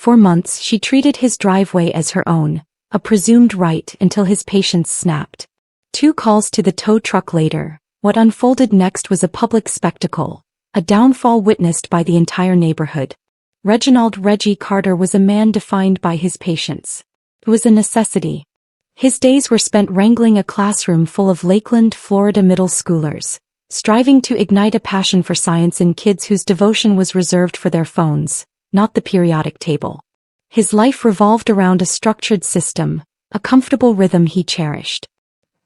For months she treated his driveway as her own, a presumed right, until his patience snapped. 2 calls to the tow truck later, what unfolded next was a public spectacle, a downfall witnessed by the entire neighborhood. Reginald Reggie Carter was a man defined by his patience. It was a necessity. His days were spent wrangling a classroom full of Lakeland, Florida middle schoolers, striving to ignite a passion for science in kids whose devotion was reserved for their phones, not the periodic table. His life revolved around a structured system, a comfortable rhythm he cherished.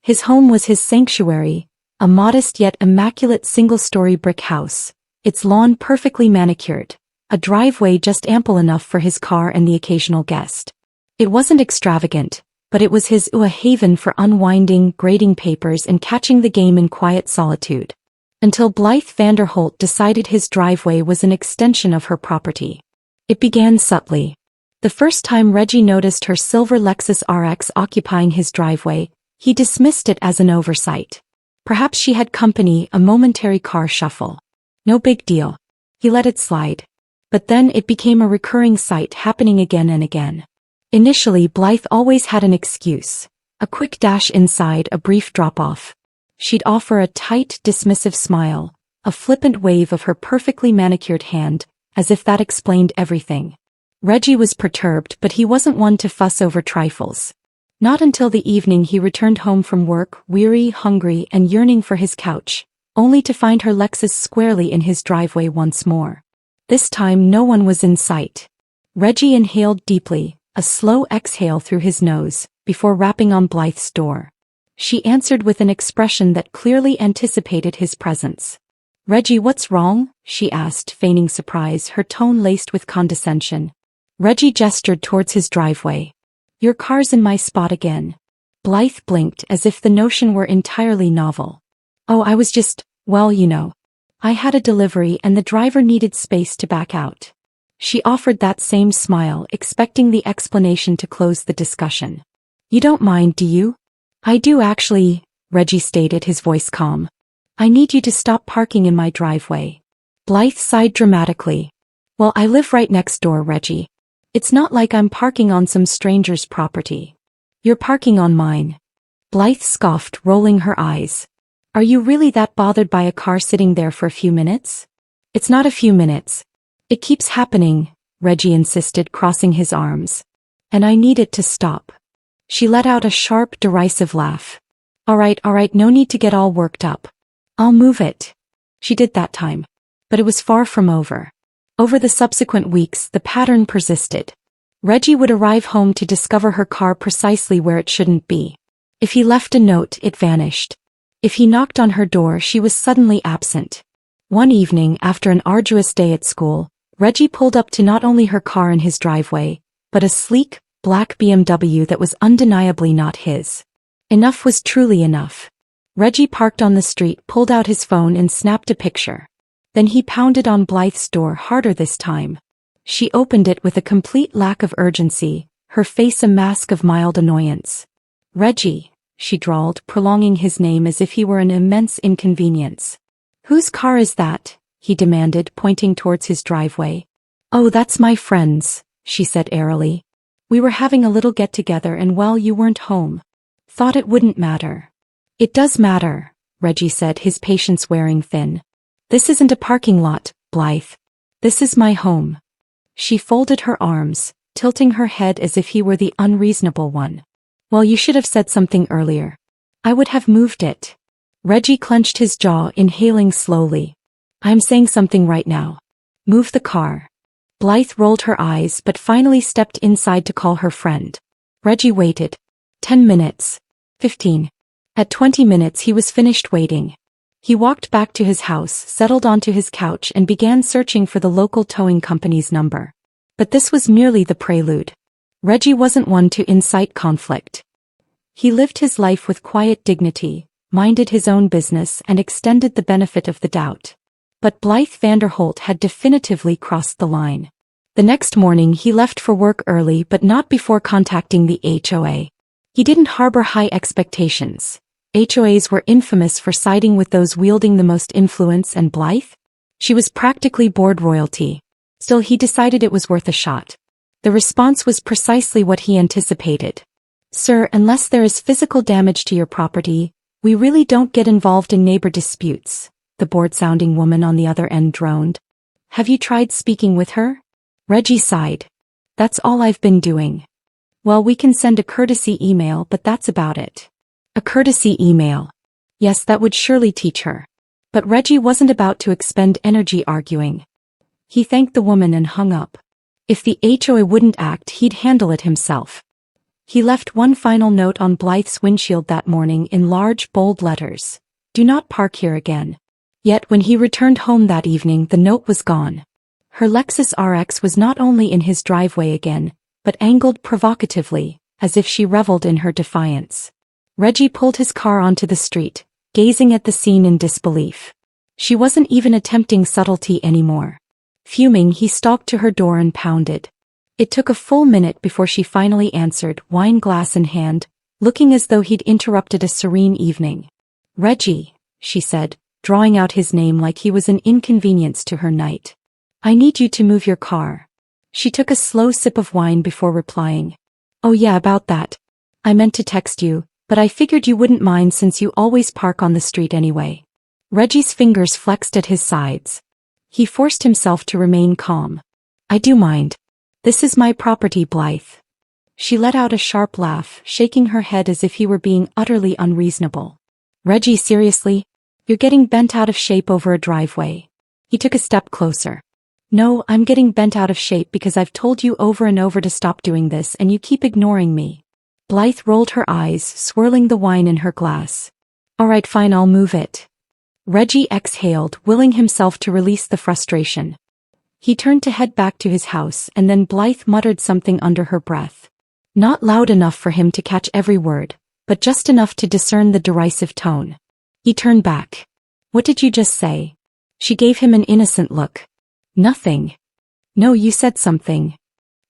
His home was his sanctuary, a modest yet immaculate single-story brick house, its lawn perfectly manicured, a driveway just ample enough for his car and the occasional guest. It wasn't extravagant, but it was his a haven for unwinding, grading papers and catching the game in quiet solitude. Until Blythe Vanderholt decided his driveway was an extension of her property. It began subtly. The first time Reggie noticed her silver Lexus RX occupying his driveway, he dismissed it as an oversight. Perhaps she had company, a momentary car shuffle. No big deal. He let it slide. But then it became a recurring sight, happening again and again. Initially, Blythe always had an excuse. A quick dash inside, a brief drop-off. She'd offer a tight, dismissive smile, a flippant wave of her perfectly manicured hand, as if that explained everything. Reggie was perturbed, but he wasn't one to fuss over trifles. Not until the evening he returned home from work, weary, hungry, and yearning for his couch, only to find her Lexus squarely in his driveway once more. This time no one was in sight. Reggie inhaled deeply, a slow exhale through his nose, before rapping on Blythe's door. She answered with an expression that clearly anticipated his presence. "Reggie, what's wrong?" she asked, feigning surprise, her tone laced with condescension. Reggie gestured towards his driveway. "Your car's in my spot again." Blythe blinked as if the notion were entirely novel. "Oh, I was just, well, you know. I had a delivery and the driver needed space to back out." She offered that same smile, expecting the explanation to close the discussion. "You don't mind, do you?" "I do actually," Reggie stated, his voice calm. "I need you to stop parking in my driveway." Blythe sighed dramatically. "Well, I live right next door, Reggie. It's not like I'm parking on some stranger's property. You're parking on mine." Blythe scoffed, rolling her eyes. "Are you really that bothered by a car sitting there for a few minutes?" "It's not a few minutes. It keeps happening," Reggie insisted, crossing his arms. "And I need it to stop." She let out a sharp, derisive laugh. All right, no need to get all worked up. I'll move it." She did that time. But it was far from over. Over the subsequent weeks, the pattern persisted. Reggie would arrive home to discover her car precisely where it shouldn't be. If he left a note, it vanished. If he knocked on her door, she was suddenly absent. One evening, after an arduous day at school, Reggie pulled up to not only her car in his driveway, but a sleek, black BMW that was undeniably not his. Enough was truly enough. Reggie parked on the street, pulled out his phone and snapped a picture. Then he pounded on Blythe's door, harder this time. She opened it with a complete lack of urgency, her face a mask of mild annoyance. "Reggie," she drawled, prolonging his name as if he were an immense inconvenience. "Whose car is that?" he demanded, pointing towards his driveway. "Oh, that's my friend's," she said airily. "We were having a little get-together and well, you weren't home. Thought it wouldn't matter." "It does matter," Reggie said, his patience wearing thin. "This isn't a parking lot, Blythe. This is my home." She folded her arms, tilting her head as if he were the unreasonable one. "Well, you should have said something earlier. I would have moved it." Reggie clenched his jaw, inhaling slowly. "I'm saying something right now. Move the car." Blythe rolled her eyes but finally stepped inside to call her friend. Reggie waited. 10 minutes. 15. At 20 minutes he was finished waiting. He walked back to his house, settled onto his couch and began searching for the local towing company's number. But this was merely the prelude. Reggie wasn't one to incite conflict. He lived his life with quiet dignity, minded his own business and extended the benefit of the doubt. But Blythe Vanderholt had definitively crossed the line. The next morning he left for work early but not before contacting the HOA. He didn't harbor high expectations. HOAs were infamous for siding with those wielding the most influence, and Blythe? She was practically board royalty. Still, he decided it was worth a shot. The response was precisely what he anticipated. Sir, unless there is physical damage to your property, we really don't get involved in neighbor disputes, the bored-sounding woman on the other end droned. Have you tried speaking with her? Reggie sighed. That's all I've been doing. Well, we can send a courtesy email, but that's about it. A courtesy email. Yes, that would surely teach her. But Reggie wasn't about to expend energy arguing. He thanked the woman and hung up. If the HOA wouldn't act, he'd handle it himself. He left one final note on Blythe's windshield that morning in large, bold letters. Do not park here again. Yet when he returned home that evening, the note was gone. Her Lexus RX was not only in his driveway again, but angled provocatively, as if she reveled in her defiance. Reggie pulled his car onto the street, gazing at the scene in disbelief. She wasn't even attempting subtlety anymore. Fuming, he stalked to her door and pounded. It took a full minute before she finally answered, wine glass in hand, looking as though he'd interrupted a serene evening. Reggie, she said, drawing out his name like he was an inconvenience to her night. I need you to move your car. She took a slow sip of wine before replying. Oh yeah, about that. I meant to text you, but I figured you wouldn't mind since you always park on the street anyway. Reggie's fingers flexed at his sides. He forced himself to remain calm. I do mind. This is my property, Blythe. She let out a sharp laugh, shaking her head as if he were being utterly unreasonable. Reggie, seriously? You're getting bent out of shape over a driveway. He took a step closer. No, I'm getting bent out of shape because I've told you over and over to stop doing this and you keep ignoring me. Blythe rolled her eyes, swirling the wine in her glass. All right, fine, I'll move it. Reggie exhaled, willing himself to release the frustration. He turned to head back to his house and then Blythe muttered something under her breath. Not loud enough for him to catch every word, but just enough to discern the derisive tone. He turned back. What did you just say? She gave him an innocent look. Nothing. No, you said something.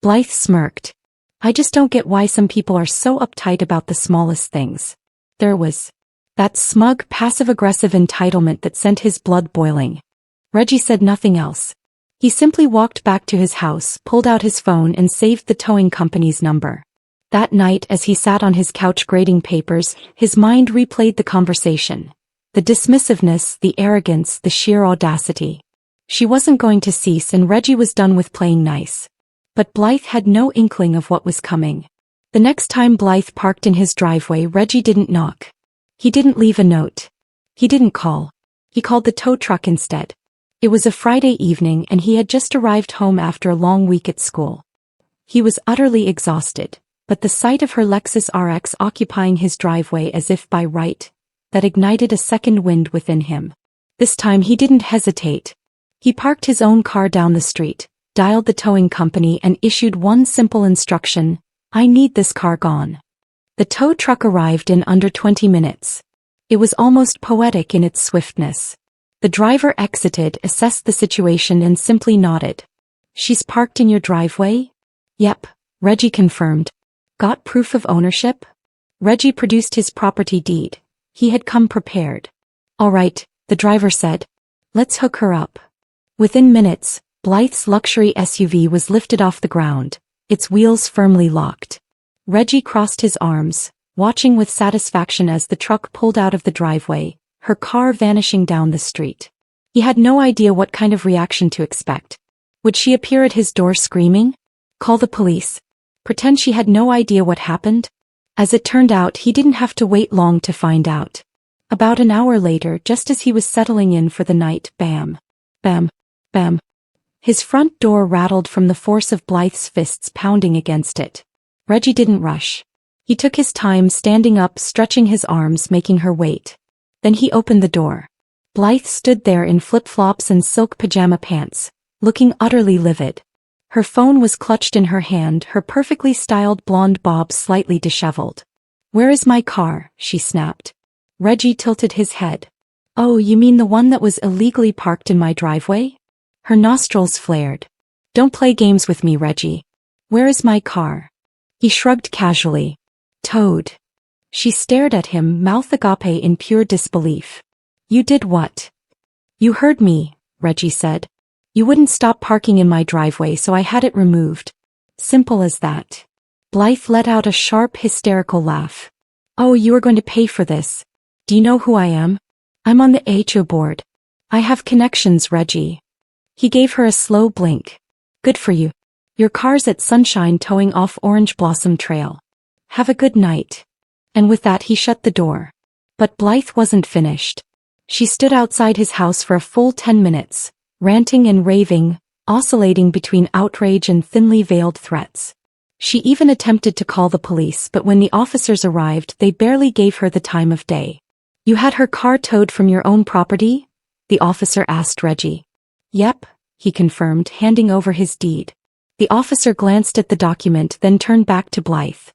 Blythe smirked. I just don't get why some people are so uptight about the smallest things. There was that smug, passive-aggressive entitlement that sent his blood boiling. Reggie said nothing else. He simply walked back to his house, pulled out his phone and saved the towing company's number. That night, as he sat on his couch grading papers, his mind replayed the conversation. The dismissiveness, the arrogance, the sheer audacity. She wasn't going to cease and Reggie was done with playing nice. But Blythe had no inkling of what was coming. The next time Blythe parked in his driveway, Reggie didn't knock. He didn't leave a note. He didn't call. He called the tow truck instead. It was a Friday evening and he had just arrived home after a long week at school. He was utterly exhausted, but the sight of her Lexus RX occupying his driveway as if by right, that ignited a second wind within him. This time he didn't hesitate. He parked his own car down the street, dialed the towing company and issued one simple instruction: I need this car gone. The tow truck arrived in under 20 minutes. It was almost poetic in its swiftness. The driver exited, assessed the situation and simply nodded. She's parked in your driveway? Yep, Reggie confirmed. Got proof of ownership? Reggie produced his property deed. He had come prepared. All right, the driver said. Let's hook her up. Within minutes, Blythe's luxury SUV was lifted off the ground, its wheels firmly locked. Reggie crossed his arms, watching with satisfaction as the truck pulled out of the driveway, her car vanishing down the street. He had no idea what kind of reaction to expect. Would she appear at his door screaming? Call the police? Pretend she had no idea what happened? As it turned out, he didn't have to wait long to find out. About an hour later, just as he was settling in for the night, bam, bam, bam. His front door rattled from the force of Blythe's fists pounding against it. Reggie didn't rush. He took his time, standing up, stretching his arms, making her wait. Then he opened the door. Blythe stood there in flip-flops and silk pajama pants, looking utterly livid. Her phone was clutched in her hand, her perfectly styled blonde bob slightly disheveled. Where is my car? She snapped. Reggie tilted his head. Oh, you mean the one that was illegally parked in my driveway? Her nostrils flared. Don't play games with me, Reggie. Where is my car? He shrugged casually. Towed. She stared at him, mouth agape in pure disbelief. You did what? You heard me, Reggie said. You wouldn't stop parking in my driveway, so I had it removed. Simple as that. Blythe let out a sharp, hysterical laugh. Oh, you are going to pay for this. Do you know who I am? I'm on the HO board. I have connections, Reggie. He gave her a slow blink. Good for you. Your car's at Sunshine towing off Orange Blossom Trail. Have a good night. And with that he shut the door. But Blythe wasn't finished. She stood outside his house for a full 10 minutes, ranting and raving, oscillating between outrage and thinly veiled threats. She even attempted to call the police, but when the officers arrived, they barely gave her the time of day. You had her car towed from your own property? The officer asked Reggie. Yep, he confirmed, handing over his deed. The officer glanced at the document, then turned back to Blythe.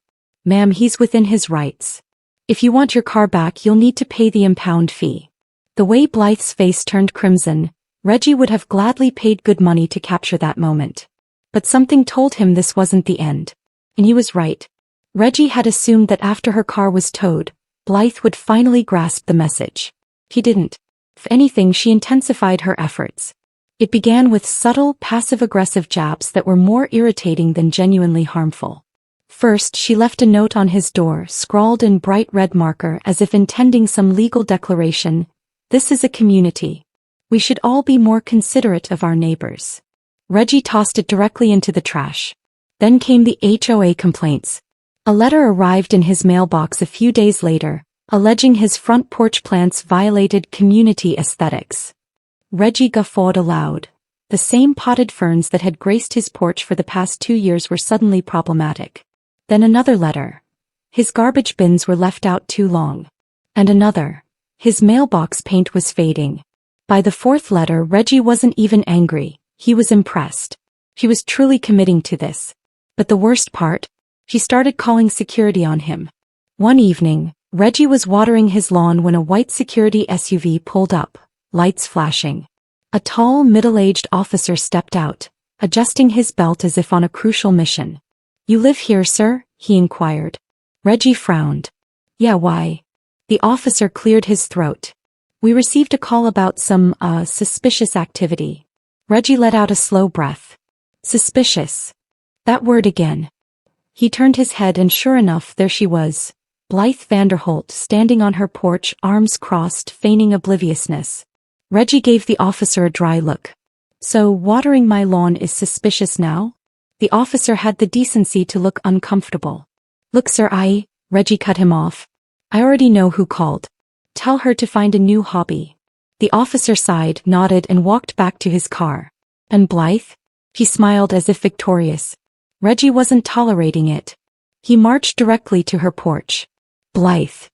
Ma'am, he's within his rights. If you want your car back, you'll need to pay the impound fee. The way Blythe's face turned crimson, Reggie would have gladly paid good money to capture that moment. But something told him this wasn't the end. And he was right. Reggie had assumed that after her car was towed, Blythe would finally grasp the message. He didn't. If anything, she intensified her efforts. It began with subtle, passive-aggressive jabs that were more irritating than genuinely harmful. First, she left a note on his door, scrawled in bright red marker as if intending some legal declaration. This is a community. We should all be more considerate of our neighbors. Reggie tossed it directly into the trash. Then came the HOA complaints. A letter arrived in his mailbox a few days later, alleging his front porch plants violated community aesthetics. Reggie guffawed aloud. The same potted ferns that had graced his porch for the past 2 years were suddenly problematic. Then another letter. His garbage bins were left out too long. And another. His mailbox paint was fading. By the fourth letter, Reggie wasn't even angry. He was impressed. She was truly committing to this. But the worst part? She started calling security on him. One evening, Reggie was watering his lawn when a white security SUV pulled up, lights flashing. A tall, middle-aged officer stepped out, adjusting his belt as if on a crucial mission. You live here, sir? He inquired. Reggie frowned. Yeah, why? The officer cleared his throat. We received a call about some, suspicious activity. Reggie let out a slow breath. Suspicious. That word again. He turned his head and sure enough, there she was. Blythe Vanderholt standing on her porch, arms crossed, feigning obliviousness. Reggie gave the officer a dry look. So, watering my lawn is suspicious now? The officer had the decency to look uncomfortable. Look, sir, Reggie cut him off. I already know who called. Tell her to find a new hobby. The officer sighed, nodded, and walked back to his car. And Blythe? He smiled as if victorious. Reggie wasn't tolerating it. He marched directly to her porch. Blythe.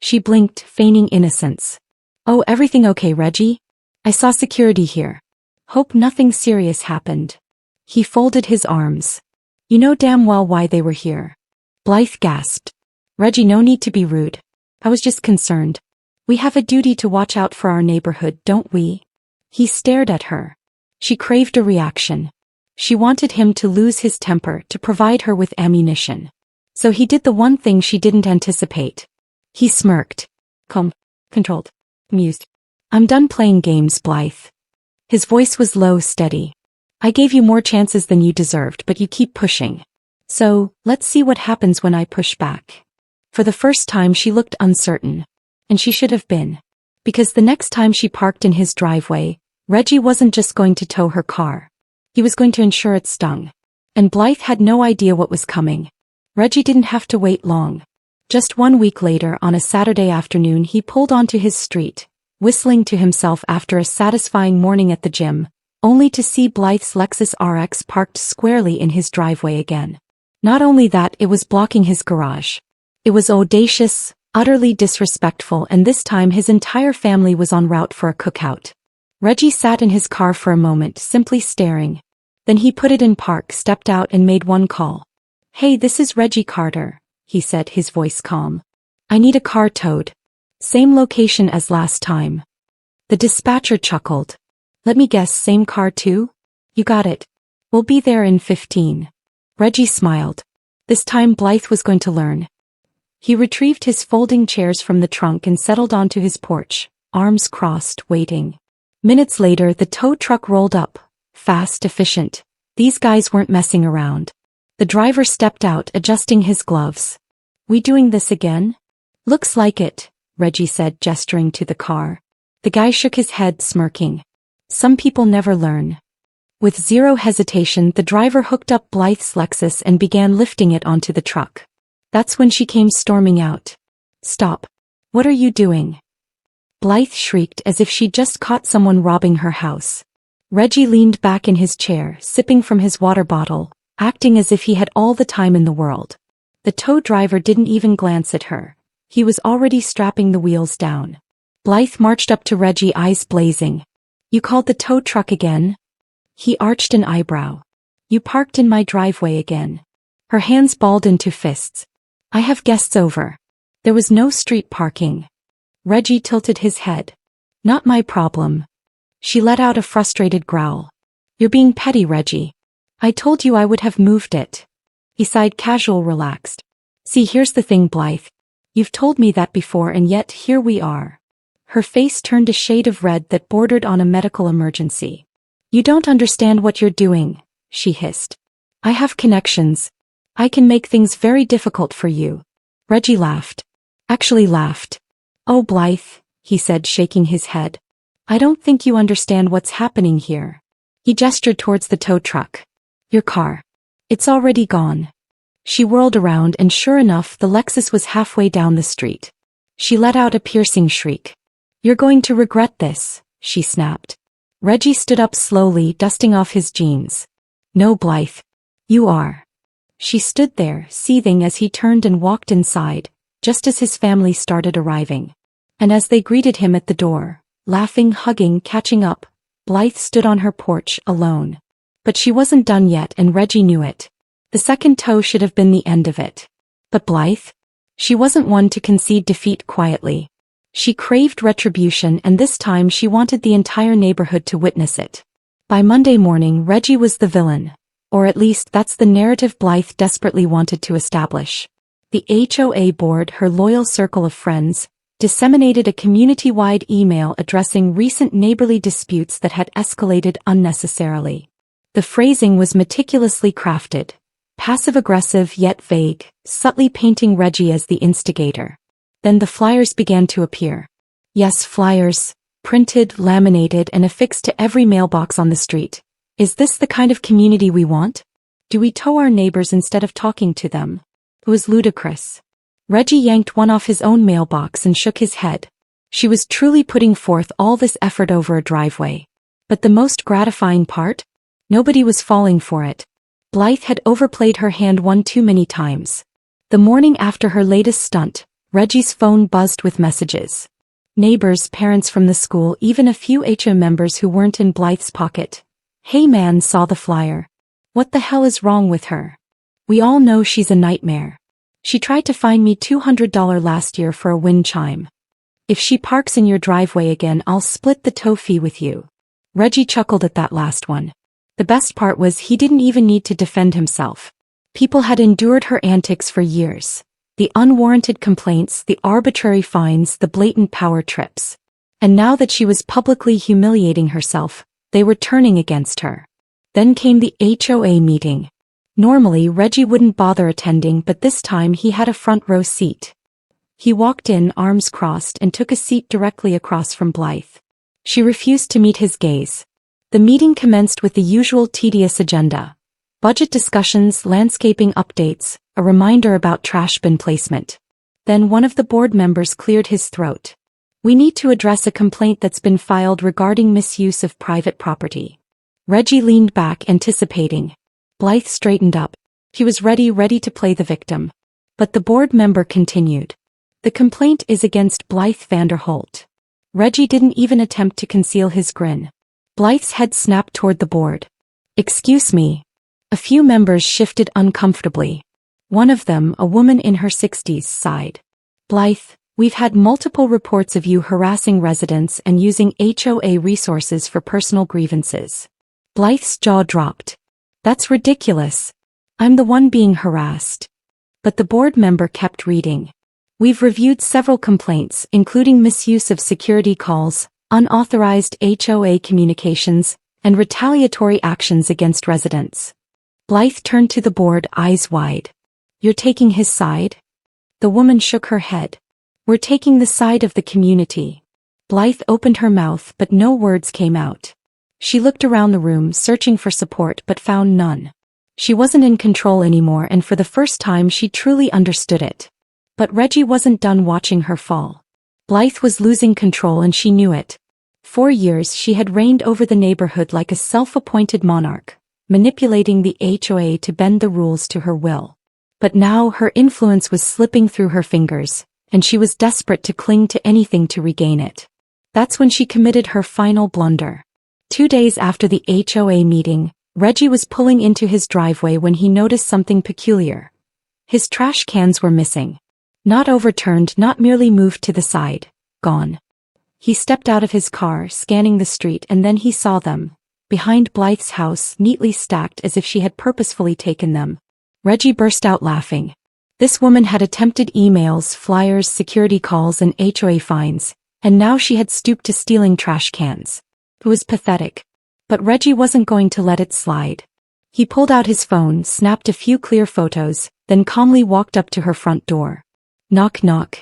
She blinked, feigning innocence. Oh, everything okay, Reggie? I saw security here. Hope nothing serious happened. He folded his arms. You know damn well why they were here. Blythe gasped. Reggie, no need to be rude. I was just concerned. We have a duty to watch out for our neighborhood, don't we? He stared at her. She craved a reaction. She wanted him to lose his temper, to provide her with ammunition. So he did the one thing she didn't anticipate. He smirked. Calm, controlled, amused. I'm done playing games, Blythe. His voice was low, steady. I gave you more chances than you deserved, but you keep pushing. So, let's see what happens when I push back. For the first time she looked uncertain. And she should have been. Because the next time she parked in his driveway, Reggie wasn't just going to tow her car. He was going to ensure it stung. And Blythe had no idea what was coming. Reggie didn't have to wait long. Just 1 week later, on a Saturday afternoon, he pulled onto his street, whistling to himself after a satisfying morning at the gym, only to see Blythe's Lexus RX parked squarely in his driveway again. Not only that, it was blocking his garage. It was audacious, utterly disrespectful, and this time his entire family was en route for a cookout. Reggie sat in his car for a moment, simply staring. Then he put it in park, stepped out, and made one call. Hey, this is Reggie Carter, he said, his voice calm. I need a car towed. Same location as last time. The dispatcher chuckled. Let me guess, same car too? You got it. We'll be there in 15. Reggie smiled. This time Blythe was going to learn. He retrieved his folding chairs from the trunk and settled onto his porch, arms crossed, waiting. Minutes later, the tow truck rolled up. Fast, efficient. These guys weren't messing around. The driver stepped out, adjusting his gloves. "We doing this again?" "Looks like it," Reggie said, gesturing to the car. The guy shook his head, smirking. "Some people never learn." With zero hesitation, the driver hooked up Blythe's Lexus and began lifting it onto the truck. That's when she came storming out. "Stop. What are you doing?" Blythe shrieked as if she'd just caught someone robbing her house. Reggie leaned back in his chair, sipping from his water bottle, acting as if he had all the time in the world. The tow driver didn't even glance at her. He was already strapping the wheels down. Blythe marched up to Reggie, eyes blazing. "You called the tow truck again?" He arched an eyebrow. "You parked in my driveway again." Her hands balled into fists. "I have guests over. There was no street parking." Reggie tilted his head. "Not my problem." She let out a frustrated growl. "You're being petty, Reggie. I told you I would have moved it." He sighed, casual, relaxed. "See, here's the thing, Blythe. You've told me that before, and yet here we are." Her face turned a shade of red that bordered on a medical emergency. "You don't understand what you're doing," she hissed. "I have connections. I can make things very difficult for you." Reggie laughed. Actually laughed. "Oh, Blythe," he said, shaking his head. "I don't think you understand what's happening here." He gestured towards the tow truck. "Your car. It's already gone." She whirled around, and sure enough, the Lexus was halfway down the street. She let out a piercing shriek. "You're going to regret this," she snapped. Reggie stood up slowly, dusting off his jeans. "No, Blythe. You are." She stood there, seething as he turned and walked inside, just as his family started arriving. And as they greeted him at the door, laughing, hugging, catching up, Blythe stood on her porch, alone. But she wasn't done yet, and Reggie knew it. The second tow should have been the end of it. But Blythe? She wasn't one to concede defeat quietly. She craved retribution, and this time she wanted the entire neighborhood to witness it. By Monday morning, Reggie was the villain. Or at least that's the narrative Blythe desperately wanted to establish. The HOA board, her loyal circle of friends, disseminated a community-wide email addressing recent neighborly disputes that had escalated unnecessarily. The phrasing was meticulously crafted, passive-aggressive yet vague, subtly painting Reggie as the instigator. Then the flyers began to appear. Yes, flyers, printed, laminated, and affixed to every mailbox on the street. Is this the kind of community we want? Do we tow our neighbors instead of talking to them? It was ludicrous. Reggie yanked one off his own mailbox and shook his head. She was truly putting forth all this effort over a driveway. But the most gratifying part? Nobody was falling for it. Blythe had overplayed her hand one too many times. The morning after her latest stunt, Reggie's phone buzzed with messages. Neighbors, parents from the school, even a few HM members who weren't in Blythe's pocket. "Hey man, saw the flyer. What the hell is wrong with her? We all know she's a nightmare. She tried to fine me $200 last year for a wind chime. If she parks in your driveway again, I'll split the tow fee with you." Reggie chuckled at that last one. The best part was he didn't even need to defend himself. People had endured her antics for years. The unwarranted complaints, the arbitrary fines, the blatant power trips. And now that she was publicly humiliating herself, they were turning against her. Then came the HOA meeting. Normally, Reggie wouldn't bother attending, but this time he had a front row seat. He walked in, arms crossed, and took a seat directly across from Blythe. She refused to meet his gaze. The meeting commenced with the usual tedious agenda. Budget discussions, landscaping updates, a reminder about trash bin placement. Then one of the board members cleared his throat. "We need to address a complaint that's been filed regarding misuse of private property." Reggie leaned back, anticipating. Blythe straightened up. He was ready to play the victim. But the board member continued. "The complaint is against Blythe Vanderholt." Reggie didn't even attempt to conceal his grin. Blythe's head snapped toward the board. "Excuse me." A few members shifted uncomfortably. One of them, a woman in her 60s, sighed. "Blythe, we've had multiple reports of you harassing residents and using HOA resources for personal grievances." Blythe's jaw dropped. "That's ridiculous. I'm the one being harassed." But the board member kept reading. "We've reviewed several complaints, including misuse of security calls, unauthorized HOA communications, and retaliatory actions against residents." Blythe turned to the board, eyes wide. You're taking his side? The woman shook her head. We're taking the side of the community. Blythe opened her mouth but no words came out. She looked around the room searching for support but found none. She wasn't in control anymore and for the first time she truly understood it. But Reggie wasn't done watching her fall. Blythe was losing control and she knew it. For years she had reigned over the neighborhood like a self-appointed monarch, manipulating the HOA to bend the rules to her will. But now her influence was slipping through her fingers, and she was desperate to cling to anything to regain it. That's when she committed her final blunder. 2 days after the HOA meeting, Reggie was pulling into his driveway when he noticed something peculiar. His trash cans were missing. Not overturned, not merely moved to the side. Gone. He stepped out of his car, scanning the street, and then he saw them, behind Blythe's house, neatly stacked as if she had purposefully taken them. Reggie burst out laughing. This woman had attempted emails, flyers, security calls, and HOA fines, and now she had stooped to stealing trash cans. It was pathetic. But Reggie wasn't going to let it slide. He pulled out his phone, snapped a few clear photos, then calmly walked up to her front door. Knock knock.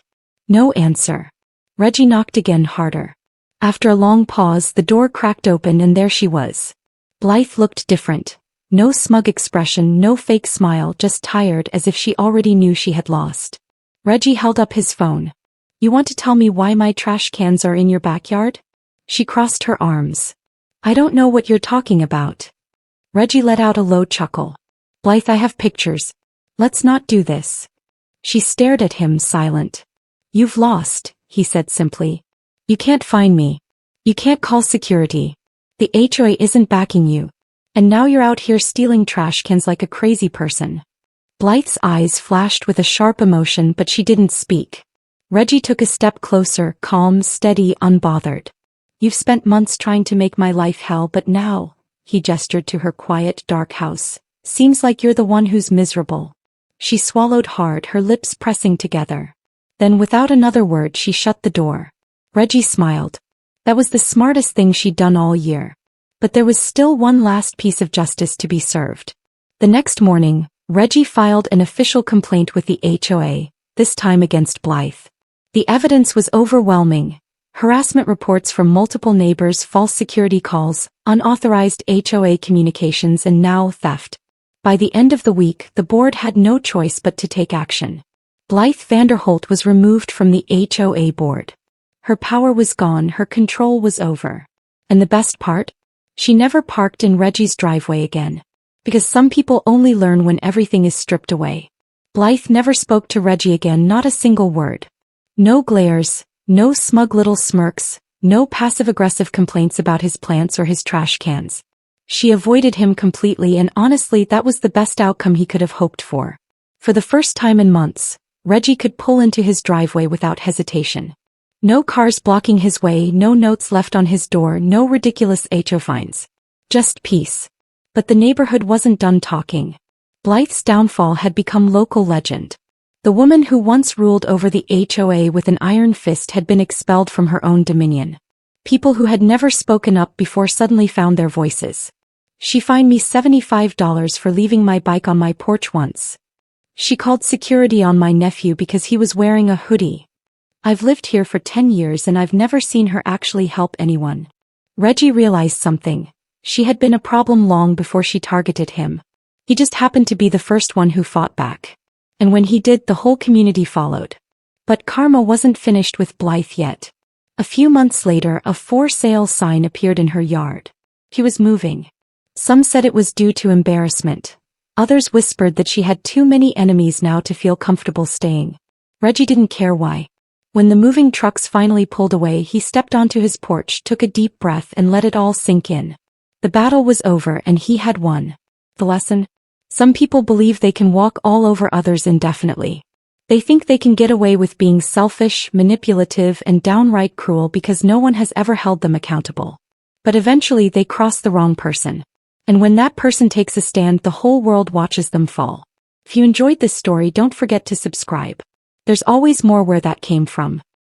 No answer. Reggie knocked again, harder. After a long pause, the door cracked open and there she was. Blythe looked different. No smug expression, no fake smile, just tired as if she already knew she had lost. Reggie held up his phone. You want to tell me why my trash cans are in your backyard? She crossed her arms. I don't know what you're talking about. Reggie let out a low chuckle. Blythe, I have pictures. Let's not do this. She stared at him, silent. You've lost, he said simply. You can't find me. You can't call security. The HOA isn't backing you. And now you're out here stealing trash cans like a crazy person. Blythe's eyes flashed with a sharp emotion but she didn't speak. Reggie took a step closer, calm, steady, unbothered. You've spent months trying to make my life hell but now, he gestured to her quiet, dark house, seems like you're the one who's miserable. She swallowed hard, her lips pressing together. Then without another word she shut the door. Reggie smiled. That was the smartest thing she'd done all year. But there was still one last piece of justice to be served. The next morning, Reggie filed an official complaint with the HOA, this time against Blythe. The evidence was overwhelming. Harassment reports from multiple neighbors, false security calls, unauthorized HOA communications, and now theft. By the end of the week, the board had no choice but to take action. Blythe Vanderholt was removed from the HOA board. Her power was gone, her control was over. And the best part? She never parked in Reggie's driveway again. Because some people only learn when everything is stripped away. Blythe never spoke to Reggie again, not a single word. No glares, no smug little smirks, no passive-aggressive complaints about his plants or his trash cans. She avoided him completely, and honestly that was the best outcome he could have hoped for. For the first time in months, Reggie could pull into his driveway without hesitation. No cars blocking his way, no notes left on his door, no ridiculous HO fines. Just peace. But the neighborhood wasn't done talking. Blythe's downfall had become local legend. The woman who once ruled over the HOA with an iron fist had been expelled from her own dominion. People who had never spoken up before suddenly found their voices. She fined me $75 for leaving my bike on my porch once. She called security on my nephew because he was wearing a hoodie. I've lived here for 10 years and I've never seen her actually help anyone. Reggie realized something. She had been a problem long before she targeted him. He just happened to be the first one who fought back. And when he did, the whole community followed. But karma wasn't finished with Blythe yet. A few months later, a for sale sign appeared in her yard. He was moving. Some said it was due to embarrassment. Others whispered that she had too many enemies now to feel comfortable staying. Reggie didn't care why. When the moving trucks finally pulled away, he stepped onto his porch, took a deep breath, and let it all sink in. The battle was over and he had won. The lesson? Some people believe they can walk all over others indefinitely. They think they can get away with being selfish, manipulative, and downright cruel because no one has ever held them accountable. But eventually they cross the wrong person. And when that person takes a stand, the whole world watches them fall. If you enjoyed this story, don't forget to subscribe. There's always more where that came from.